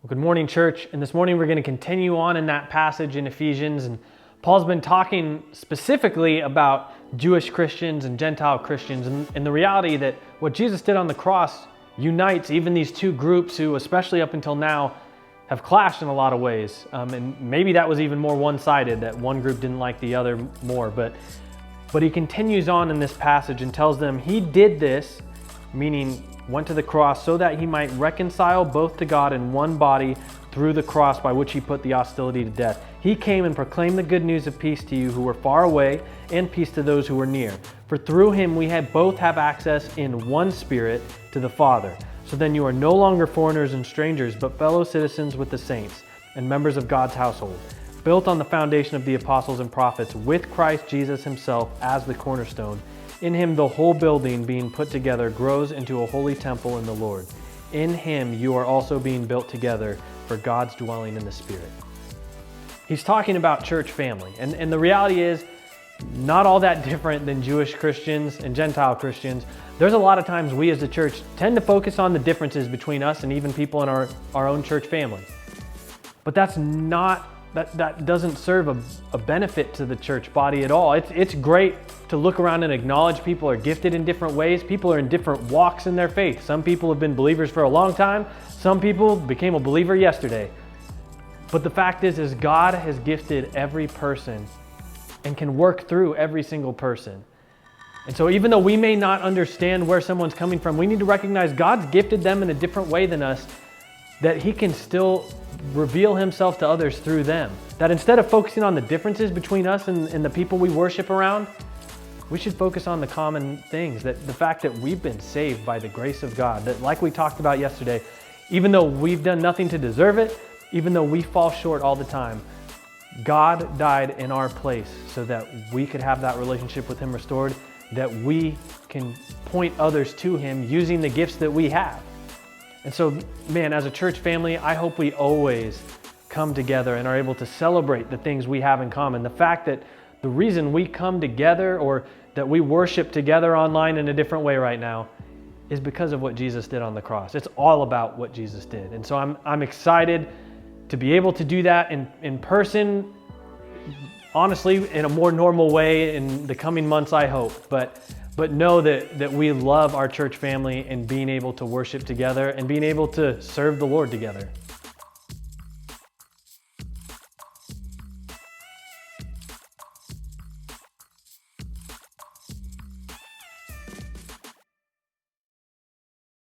Well, good morning, church. And this morning we're going to continue on in that passage in Ephesians. And Paul's been talking specifically about Jewish Christians and Gentile Christians, and the reality that what Jesus did on the cross unites even these two groups who, especially up until now, have clashed in a lot of ways. And maybe that was even more one-sided, that one group didn't like the other more. But he continues on in this passage and tells them he did this, meaning went to the cross so that he might reconcile both to God in one body through the cross by which he put the hostility to death. He came and proclaimed the good news of peace to you who were far away and peace to those who were near. For through him we both have access in one spirit to the Father. So then you are no longer foreigners and strangers, but fellow citizens with the saints and members of God's household, built on the foundation of the apostles and prophets, with Christ Jesus himself as the cornerstone. In him the whole building being put together grows into a holy temple in the Lord. In him you are also being built together for God's dwelling in the Spirit. He's talking about church family. And the reality is not all that different than Jewish Christians and Gentile Christians. There's a lot of times we as a church tend to focus on the differences between us and even people in our own church family. But that doesn't serve a benefit to the church body at all. It's great to look around and acknowledge people are gifted in different ways. People are in different walks in their faith. Some people have been believers for a long time. Some people became a believer yesterday. But the fact is God has gifted every person and can work through every single person. And so even though we may not understand where someone's coming from, we need to recognize God's gifted them in a different way than us, that he can still reveal himself to others through them. That instead of focusing on the differences between us and the people we worship around, we should focus on the common things, that the fact that we've been saved by the grace of God, that like we talked about yesterday, even though we've done nothing to deserve it, even though we fall short all the time, God died in our place so that we could have that relationship with him restored, that we can point others to him using the gifts that we have. And so, man, as a church family, I hope we always come together and are able to celebrate the things we have in common. The fact that the reason we come together or that we worship together online in a different way right now is because of what Jesus did on the cross. It's all about what Jesus did. And so I'm excited to be able to do that in person, honestly, in a more normal way in the coming months, I hope. But know that we love our church family and being able to worship together and being able to serve the Lord together.